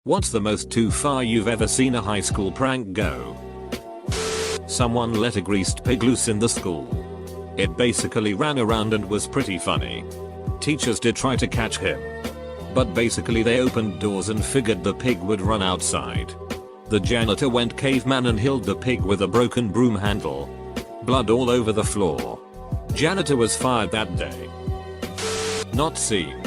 What's the most too far you've ever seen a high school prank go? Someone let a greased pig loose in the school. It basically ran around and was pretty funny. Teachers did try to catch him, but basically they opened doors and figured the pig would run outside. The janitor went caveman and healed the pig with a broken broom handle. Blood all over the floor. Janitor was fired that day. Not seen.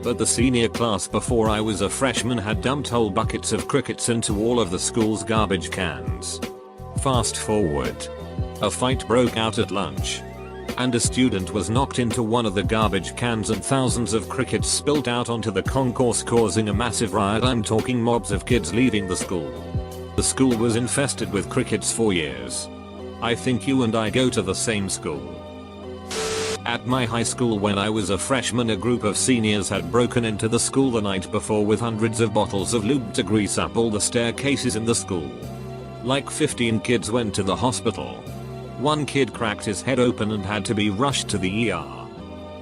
But the senior class before I was a freshman had dumped whole buckets of crickets into all of the school's garbage cans. Fast forward. A fight broke out at lunch, and a student was knocked into one of the garbage cans and thousands of crickets spilled out onto the concourse, causing a massive riot. I'm talking mobs of kids leaving the school. The school was infested with crickets for years. I think you and I go to the same school. At my high school when I was a freshman, a group of seniors had broken into the school the night before with hundreds of bottles of lube to grease up all the staircases in the school. Like 15 kids went to the hospital. One kid cracked his head open and had to be rushed to the ER.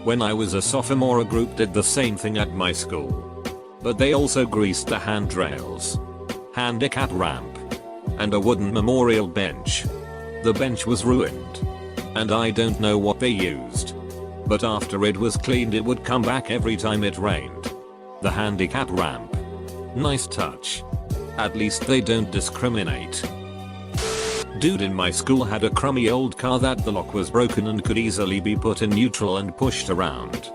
When I was a sophomore, a group did the same thing at my school. But they also greased the handrails, handicap ramp, and a wooden memorial bench. The bench was ruined, and I don't know what they used. But after it was cleaned, it would come back every time it rained. The handicap ramp. Nice touch. At least they don't discriminate. Dude in my school had a crummy old car that the lock was broken and could easily be put in neutral and pushed around.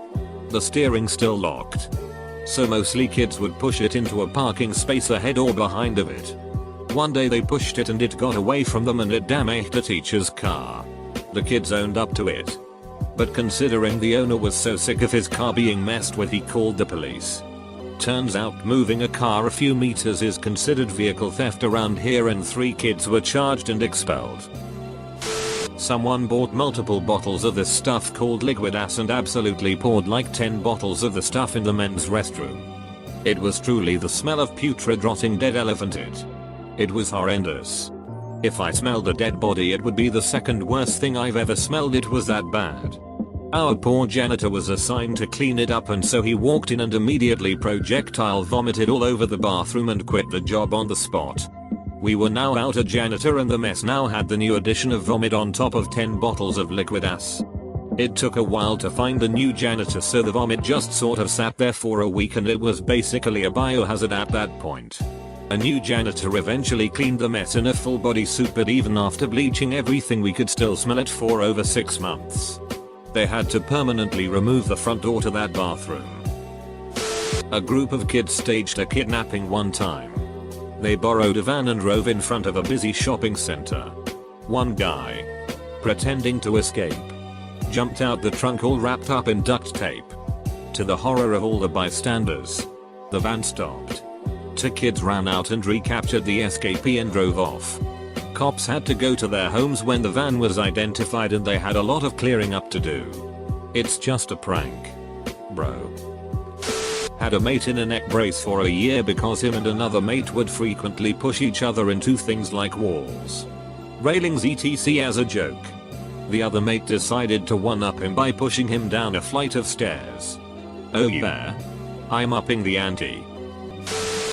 The steering still locked, so mostly kids would push it into a parking space ahead or behind of it. One day they pushed it and it got away from them and it damaged a teacher's car. The kids owned up to it, but considering the owner was so sick of his car being messed with, he called the police. Turns out moving a car a few meters is considered vehicle theft around here, and 3 kids were charged and expelled. Someone bought multiple bottles of this stuff called liquid ass and absolutely poured like 10 bottles of the stuff in the men's restroom. It was truly the smell of putrid rotting dead elephant. It was horrendous. If I smelled a dead body, it would be the second worst thing I've ever smelled. It was that bad. Our poor janitor was assigned to clean it up, and so he walked in and immediately projectile vomited all over the bathroom and quit the job on the spot. We were now out a janitor, and the mess now had the new addition of vomit on top of 10 bottles of liquid ass. It took a while to find a new janitor, so the vomit just sort of sat there for a week and it was basically a biohazard at that point. A new janitor eventually cleaned the mess in a full body suit, but even after bleaching everything we could still smell it for over 6 months. They had to permanently remove the front door to that bathroom. A group of kids staged a kidnapping one time. They borrowed a van and drove in front of a busy shopping center. One guy, pretending to escape, jumped out the trunk all wrapped up in duct tape. To the horror of all the bystanders, the van stopped. 2 kids ran out and recaptured the escapee and drove off. Cops had to go to their homes when the van was identified, and they had a lot of clearing up to do. It's just a prank, bro. Had a mate in a neck brace for a year because him and another mate would frequently push each other into things like walls, railings etc. as a joke. The other mate decided to one-up him by pushing him down a flight of stairs. Oh yeah? I'm upping the ante.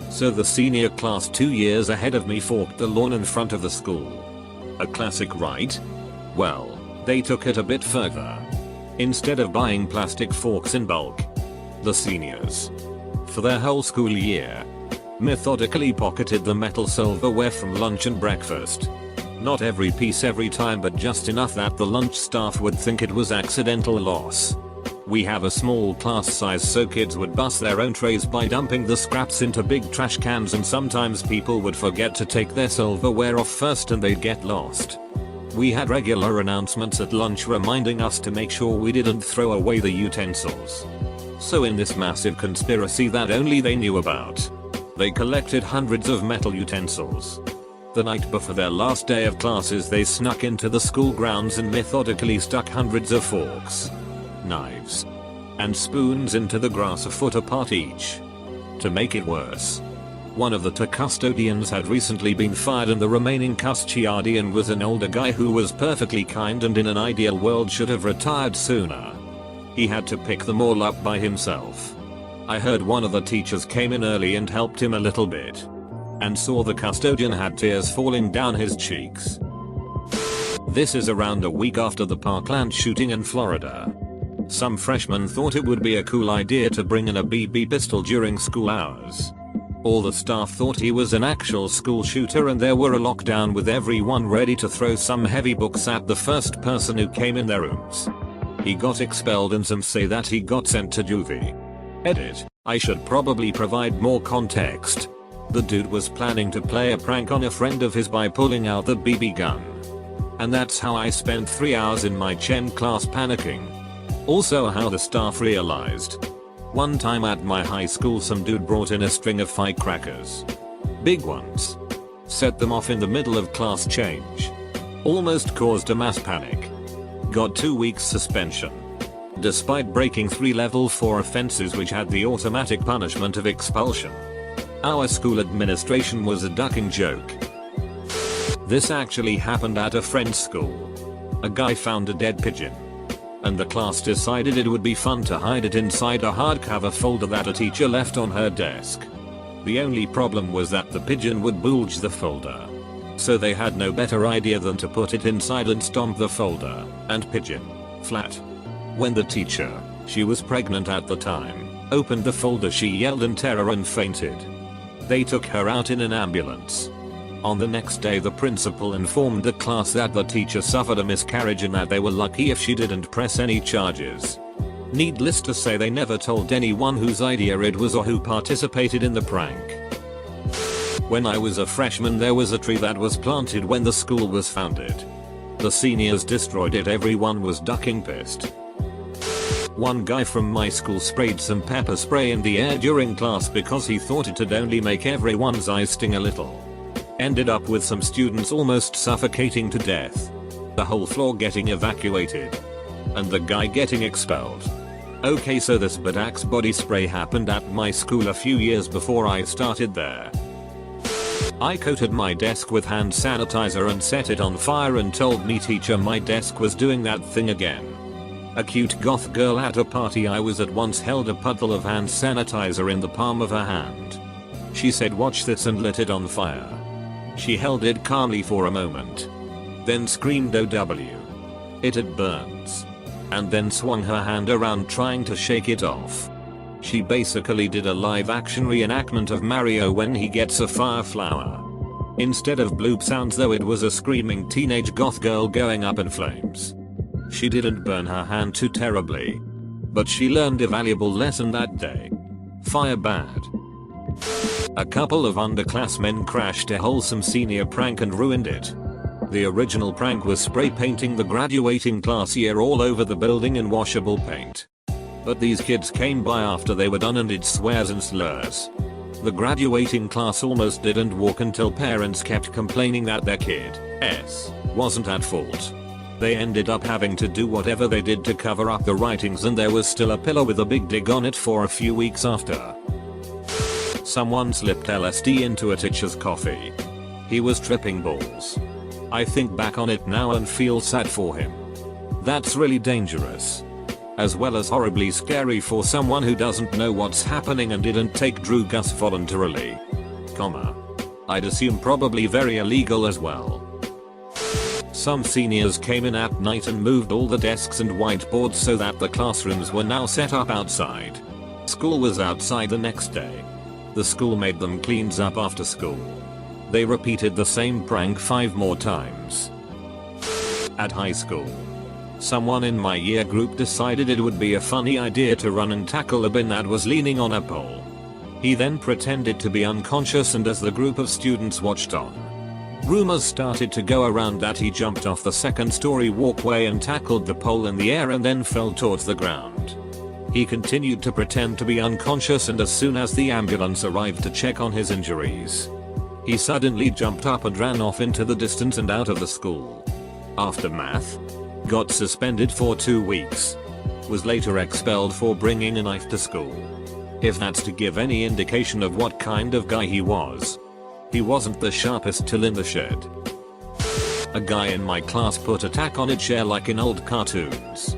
So the senior class 2 years ahead of me forked the lawn in front of the school. A classic, right? Well, they took it a bit further. Instead of buying plastic forks in bulk, the seniors, for their whole school year, methodically pocketed the metal silverware from lunch and breakfast. Not every piece every time, but just enough that the lunch staff would think it was accidental loss. We have a small class size, so kids would bust their own trays by dumping the scraps into big trash cans, and sometimes people would forget to take their silverware off first and they'd get lost. We had regular announcements at lunch reminding us to make sure we didn't throw away the utensils. So in this massive conspiracy that only they knew about, they collected hundreds of metal utensils. The night before their last day of classes, they snuck into the school grounds and methodically stuck hundreds of forks, knives, and spoons into the grass a foot apart each. To make it worse, one of the 2 custodians had recently been fired, and the remaining custodian was an older guy who was perfectly kind and in an ideal world should have retired sooner. He had to pick them all up by himself. I heard one of the teachers came in early and helped him a little bit. And saw the custodian had tears falling down his cheeks. This is around a week after the Parkland shooting in Florida. Some freshmen thought it would be a cool idea to bring in a BB pistol during school hours. All the staff thought he was an actual school shooter and there were a lockdown with everyone ready to throw some heavy books at the first person who came in their rooms. He got expelled and some say that he got sent to juvie. Edit. I should probably provide more context. The dude was planning to play a prank on a friend of his by pulling out the BB gun. And that's how I spent 3 hours in my chem class panicking. Also how the staff realized. One time at my high school some dude brought in a string of firecrackers. Big ones. Set them off in the middle of class change. Almost caused a mass panic. Got 2 weeks suspension. Despite breaking 3 level 4 offenses which had the automatic punishment of expulsion. Our school administration was a ducking joke. This actually happened at a friend's school. A guy found a dead pigeon. And the class decided it would be fun to hide it inside a hardcover folder that a teacher left on her desk. The only problem was that the pigeon would bulge the folder. So they had no better idea than to put it inside and stomp the folder and pigeon flat. When the teacher, she was pregnant at the time, opened the folder she yelled in terror and fainted. They took her out in an ambulance. On the next day the principal informed the class that the teacher suffered a miscarriage and that they were lucky if she didn't press any charges. Needless to say they never told anyone whose idea it was or who participated in the prank. When I was a freshman there was a tree that was planted when the school was founded. The seniors destroyed it, everyone was ducking pissed. One guy from my school sprayed some pepper spray in the air during class because he thought it'd only make everyone's eyes sting a little. Ended up with some students almost suffocating to death. The whole floor getting evacuated. And the guy getting expelled. Okay, so this bad Axe body spray happened at my school a few years before I started there. I coated my desk with hand sanitizer and set it on fire and told me teacher my desk was doing that thing again. A cute goth girl at a party I was at once held a puddle of hand sanitizer in the palm of her hand. She said watch this and lit it on fire. She held it calmly for a moment. Then screamed OW. It burns. And then swung her hand around trying to shake it off. She basically did a live action reenactment of Mario when he gets a fire flower. Instead of bloop sounds though it was a screaming teenage goth girl going up in flames. She didn't burn her hand too terribly. But she learned a valuable lesson that day. Fire bad. A couple of underclassmen crashed a wholesome senior prank and ruined it. The original prank was spray painting the graduating class year all over the building in washable paint. But these kids came by after they were done and did swears and slurs. The graduating class almost didn't walk until parents kept complaining that their kid, wasn't at fault. They ended up having to do whatever they did to cover up the writings and there was still a pillow with a big dig on it for a few weeks after. Someone slipped LSD into a teacher's coffee. He was tripping balls. I think back on it now and feel sad for him. That's really dangerous. As well as horribly scary for someone who doesn't know what's happening and didn't take drugs voluntarily. I'd assume probably very illegal as well. Some seniors came in at night and moved all the desks and whiteboards so that the classrooms were now set up outside. School was outside the next day. The school made them cleans up after school. They repeated the same prank 5 more times. At high school, someone in my year group decided it would be a funny idea to run and tackle a bin that was leaning on a pole. He then pretended to be unconscious and as the group of students watched on, rumors started to go around that he jumped off the 2nd-story walkway and tackled the pole in the air and then fell towards the ground. He continued to pretend to be unconscious and as soon as the ambulance arrived to check on his injuries, he suddenly jumped up and ran off into the distance and out of the school. Aftermath: got suspended for 2 weeks. Was later expelled for bringing a knife to school. If that's to give any indication of what kind of guy he was. He wasn't the sharpest tool in the shed. A guy in my class put a tack on a chair like in old cartoons.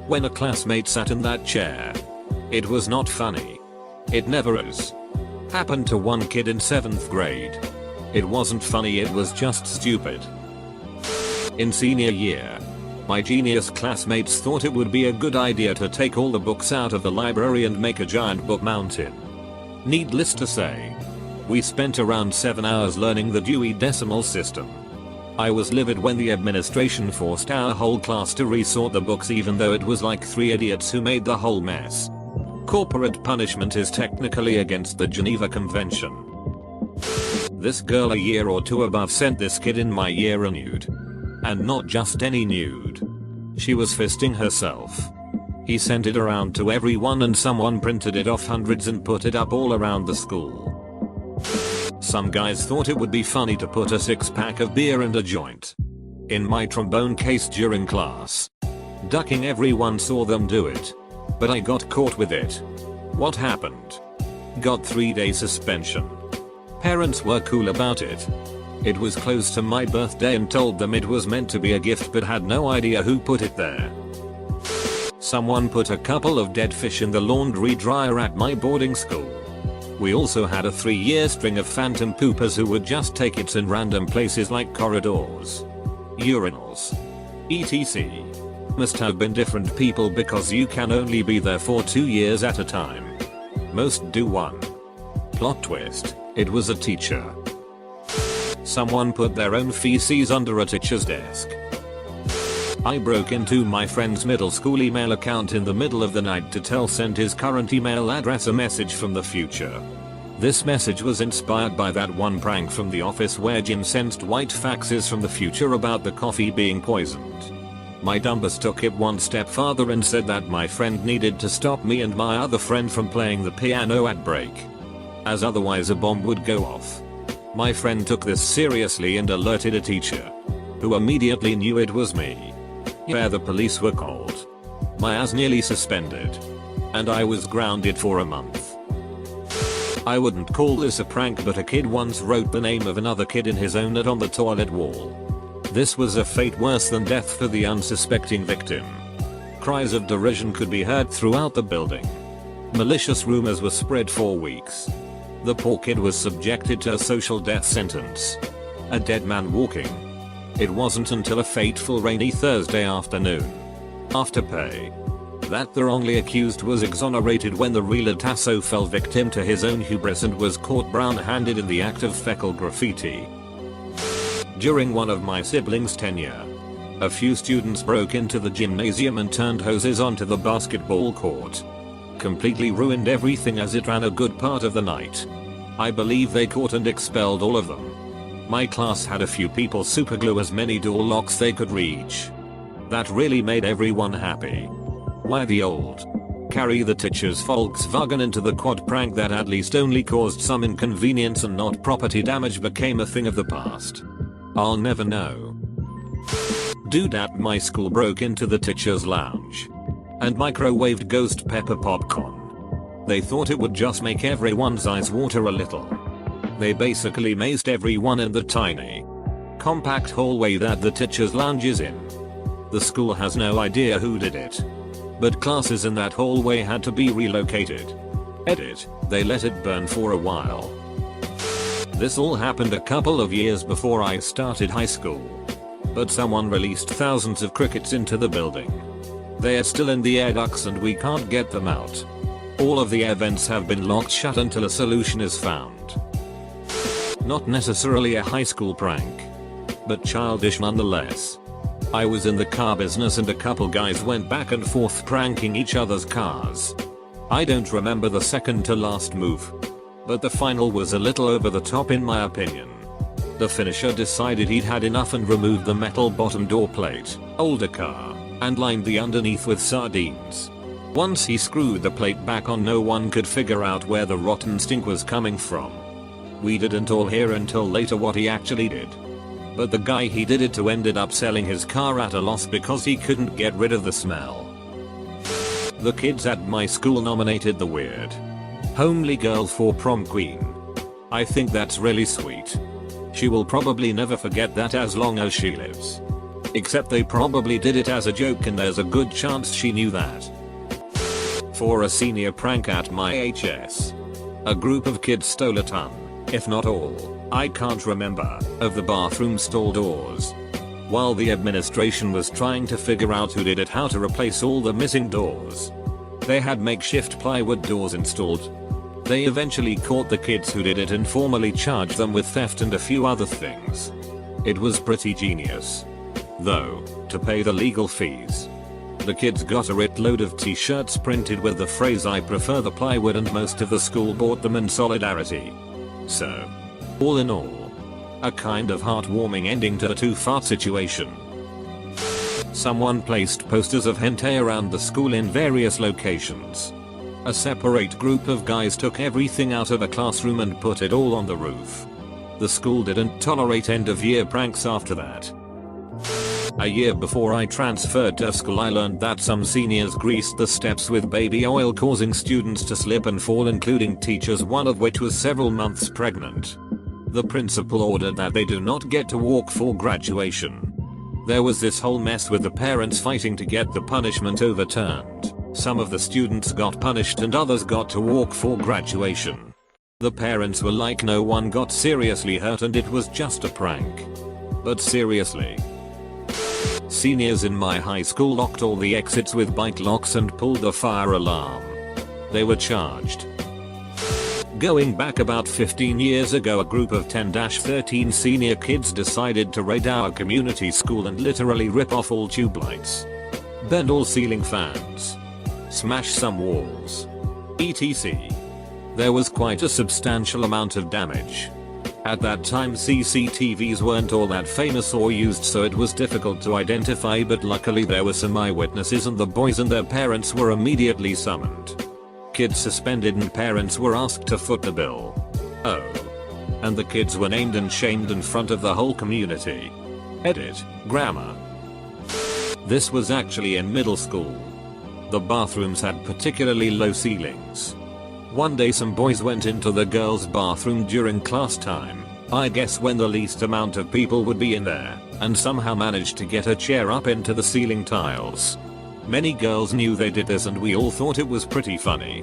When a classmate sat in that chair, it was not funny. It never is. Happened to one kid in 7th grade. It wasn't funny, it was just stupid. In senior year, my genius classmates thought it would be a good idea to take all the books out of the library and make a giant book mountain. Needless to say, we spent around 7 hours learning the Dewey Decimal System. I was livid when the administration forced our whole class to resort the books, even though it was like 3 idiots who made the whole mess. Corporate punishment is technically against the Geneva Convention. This girl a year or 2 above sent this kid in my year a nude. And not just any nude. She was fisting herself. He sent it around to everyone and someone printed it off hundreds and put it up all around the school. Some guys thought it would be funny to put a 6-pack of beer and a joint in my trombone case during class. Ducking everyone saw them do it. But I got caught with it. What happened? Got 3-day suspension. Parents were cool about it. It was close to my birthday and told them it was meant to be a gift but had no idea who put it there. Someone put a couple of dead fish in the laundry dryer at my boarding school. We also had a 3-year string of phantom poopers who would just take it in random places like corridors, urinals, etc. Must have been different people because you can only be there for 2 years at a time. Most do 1. Plot twist, it was a teacher. Someone put their own feces under a teacher's desk. I broke into my friend's middle school email account in the middle of the night to send his current email address a message from the future. This message was inspired by that one prank from The Office where Jim sensed white faxes from the future about the coffee being poisoned. My dumbass took it one step farther and said that my friend needed to stop me and my other friend from playing the piano at break, as otherwise a bomb would go off. My friend took this seriously and alerted a teacher, who immediately knew it was me. Yeah, the police were called. My ass nearly suspended. And I was grounded for a month. I wouldn't call this a prank, but a kid once wrote the name of another kid in his own note on the toilet wall. This was a fate worse than death for the unsuspecting victim. Cries of derision could be heard throughout the building. Malicious rumors were spread for weeks. The poor kid was subjected to a social death sentence. A dead man walking. It wasn't until a fateful rainy Thursday afternoon, after pay, that the wrongly accused was exonerated when the real Tasso fell victim to his own hubris and was caught brown-handed in the act of fecal graffiti. During one of my siblings' tenure, a few students broke into the gymnasium and turned hoses onto the basketball court. Completely ruined everything as it ran a good part of the night. I believe they caught and expelled all of them. My class had a few people superglue as many door locks they could reach. That really made everyone happy. Why the old carry the teacher's Volkswagen into the quad prank that at least only caused some inconvenience and not property damage became a thing of the past? I'll never know. Dude at my school broke into the teacher's lounge and microwaved ghost pepper popcorn. They thought it would just make everyone's eyes water a little. They basically maced everyone in the tiny, compact hallway that the teacher's lounge is in. The school has no idea who did it, but classes in that hallway had to be relocated. Edit, they let it burn for a while. This all happened a couple of years before I started high school. But someone released thousands of crickets into the building. They are still in the air ducts and we can't get them out. All of the air vents have been locked shut until a solution is found. Not necessarily a high school prank, but childish nonetheless. I was in the car business and a couple guys went back and forth pranking each other's cars. I don't remember the second to last move, but the final was a little over the top in my opinion. The finisher decided he'd had enough and removed the metal bottom door plate, older car, and lined the underneath with sardines. Once he screwed the plate back on, no one could figure out where the rotten stink was coming from. We didn't all hear until later what he actually did. But the guy he did it to ended up selling his car at a loss because he couldn't get rid of the smell. The kids at my school nominated the weird, homely girl for prom queen. I think that's really sweet. She will probably never forget that as long as she lives. Except they probably did it as a joke and there's a good chance she knew that. For a senior prank at my HS, A group of kids stole a ton, if not all, I can't remember, of the bathroom stall doors. While the administration was trying to figure out who did it, how to replace all the missing doors, they had makeshift plywood doors installed. They eventually caught the kids who did it and formally charged them with theft and a few other things. It was pretty genius. Though, to pay the legal fees, the kids got a load of t-shirts printed with the phrase "I prefer the plywood," and most of the school bought them in solidarity. So, all in all, a kind of heartwarming ending to a too far situation. Someone placed posters of hentai around the school in various locations. A separate group of guys took everything out of a classroom and put it all on the roof. The school didn't tolerate end-of-year pranks after that. A year before I transferred to school, I learned that some seniors greased the steps with baby oil, causing students to slip and fall, including teachers, one of which was several months pregnant. The principal ordered that they do not get to walk for graduation. There was this whole mess with the parents fighting to get the punishment overturned. Some of the students got punished and others got to walk for graduation. The parents were like, no one got seriously hurt and it was just a prank. But seriously, seniors in my high school locked all the exits with bike locks and pulled the fire alarm. They were charged. Going back about 15 years ago, a group of 10-13 senior kids decided to raid our community school and literally rip off all tube lights, bend all ceiling fans, smash some walls, etc. There was quite a substantial amount of damage. At that time CCTVs weren't all that famous or used, so it was difficult to identify, but luckily there were some eyewitnesses and the boys and their parents were immediately summoned. Kids suspended and parents were asked to foot the bill. Oh. And the kids were named and shamed in front of the whole community. Edit. Grammar. This was actually in middle school. The bathrooms had particularly low ceilings. One day some boys went into the girls' bathroom during class time, I guess when the least amount of people would be in there, and somehow managed to get a chair up into the ceiling tiles. Many girls knew they did this and we all thought it was pretty funny.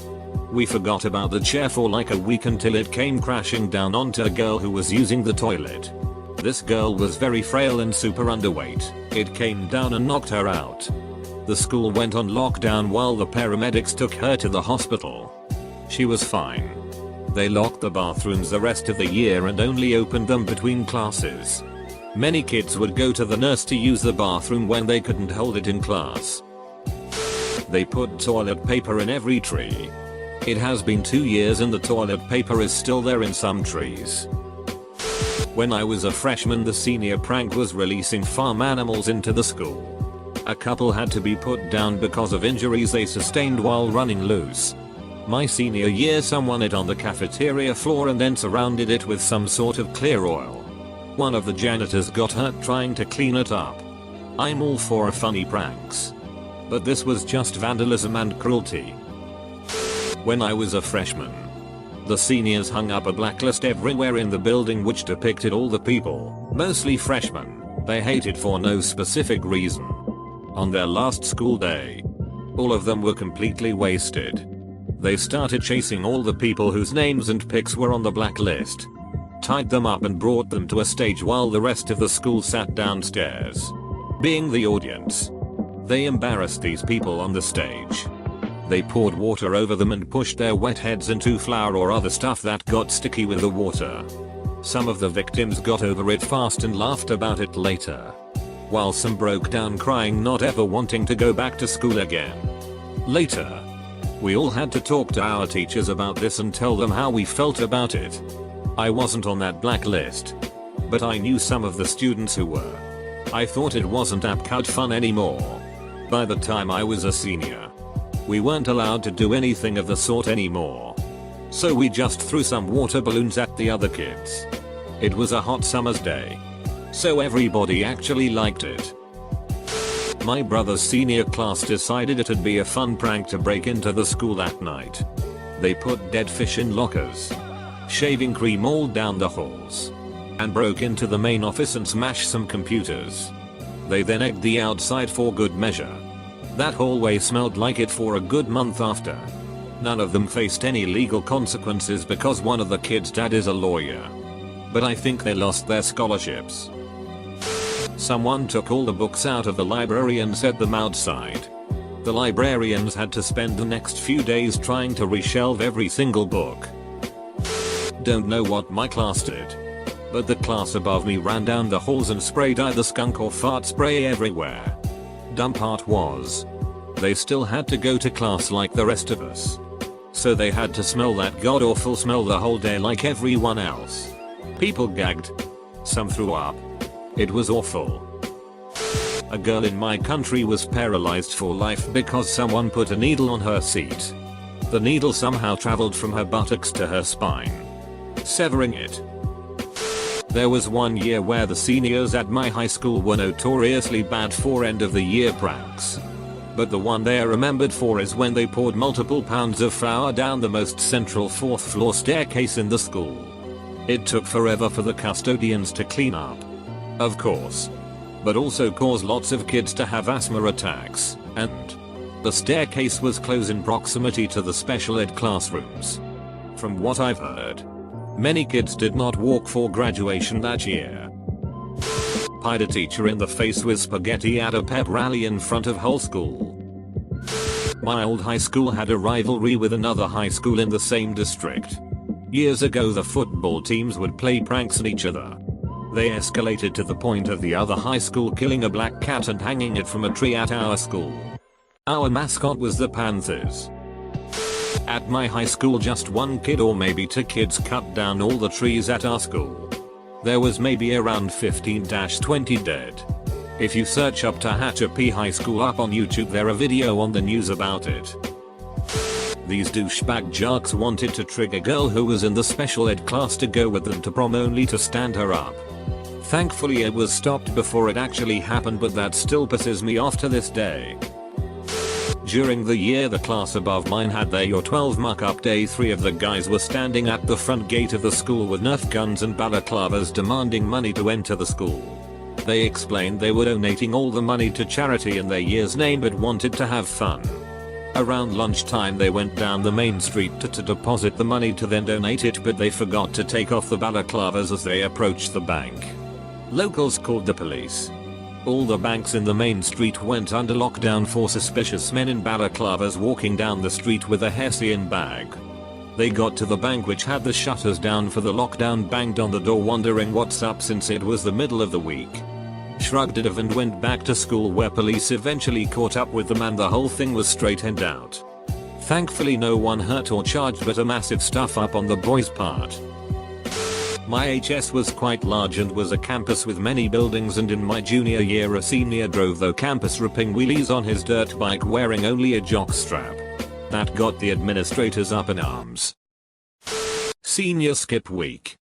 We forgot about the chair for like a week until it came crashing down onto a girl who was using the toilet. This girl was very frail and super underweight. It came down and knocked her out. The school went on lockdown while the paramedics took her to the hospital. She was fine. They locked the bathrooms the rest of the year and only opened them between classes. Many kids would go to the nurse to use the bathroom when they couldn't hold it in class. They put toilet paper in every tree. It has been 2 years and the toilet paper is still there in some trees. When I was a freshman, the senior prank was releasing farm animals into the school. A couple had to be put down because of injuries they sustained while running loose. My senior year, someone ate on the cafeteria floor and then surrounded it with some sort of clear oil. One of the janitors got hurt trying to clean it up. I'm all for funny pranks, but this was just vandalism and cruelty. When I was a freshman, the seniors hung up a blacklist everywhere in the building which depicted all the people, mostly freshmen, they hated for no specific reason. On their last school day, all of them were completely wasted. They started chasing all the people whose names and pics were on the blacklist, tied them up and brought them to a stage while the rest of the school sat downstairs, being the audience. They embarrassed these people on the stage. They poured water over them and pushed their wet heads into flour or other stuff that got sticky with the water. Some of the victims got over it fast and laughed about it later, while some broke down crying, not ever wanting to go back to school again. Later, we all had to talk to our teachers about this and tell them how we felt about it. I wasn't on that blacklist, but I knew some of the students who were. I thought it wasn't APCUD fun anymore. By the time I was a senior, we weren't allowed to do anything of the sort anymore. So we just threw some water balloons at the other kids. It was a hot summer's day, so everybody actually liked it. My brother's senior class decided it'd be a fun prank to break into the school that night. They put dead fish in lockers, shaving cream all down the halls, and broke into the main office and smashed some computers. They then egged the outside for good measure. That hallway smelled like it for a good month after. None of them faced any legal consequences because one of the kids' dad is a lawyer. But I think they lost their scholarships. Someone took all the books out of the library and set them outside. The librarians had to spend the next few days trying to reshelve every single book. Don't know what my class did, but the class above me ran down the halls and sprayed either skunk or fart spray everywhere. Dumb part was, they still had to go to class like the rest of us. So they had to smell that god-awful smell the whole day like everyone else. People gagged. Some threw up. It was awful. A girl in my country was paralyzed for life because someone put a needle on her seat. The needle somehow traveled from her buttocks to her spine, severing it. There was one year where the seniors at my high school were notoriously bad for end of the year pranks. But the one they are remembered for is when they poured multiple pounds of flour down the most central 4th floor staircase in the school. It took forever for the custodians to clean up, of course, but also caused lots of kids to have asthma attacks, and the staircase was close in proximity to the special ed classrooms. From what I've heard, many kids did not walk for graduation that year. Pied a teacher in the face with spaghetti at a pep rally in front of whole school. My old high school had a rivalry with another high school in the same district. Years ago the football teams would play pranks on each other. They escalated to the point of the other high school killing a black cat and hanging it from a tree at our school. Our mascot was the Panthers. At my high school just one kid or maybe two kids cut down all the trees at our school. There was maybe around 15-20 dead. If you search up Tehachapi High School up on YouTube, there a video on the news about it. These douchebag jocks wanted to trick a girl who was in the special ed class to go with them to prom only to stand her up. Thankfully it was stopped before it actually happened, but that still pisses me off to this day. During the year the class above mine had their Year 12 muck-up day, 3 of the guys were standing at the front gate of the school with Nerf guns and balaclavas demanding money to enter the school. They explained they were donating all the money to charity in their year's name but wanted to have fun. Around lunchtime they went down the main street to deposit the money to then donate it, but they forgot to take off the balaclavas as they approached the bank. Locals called the police. All the banks in the main street went under lockdown for suspicious men in balaclavas walking down the street with a Hessian bag. They got to the bank, which had the shutters down for the lockdown, banged on the door wondering what's up since it was the middle of the week. Shrugged it off and went back to school, where police eventually caught up with them and the whole thing was straightened out. Thankfully no one hurt or charged, but a massive stuff up on the boys' part. My HS was quite large and was a campus with many buildings, and in my junior year a senior drove the campus ripping wheelies on his dirt bike wearing only a jock strap. That got the administrators up in arms. Senior skip week.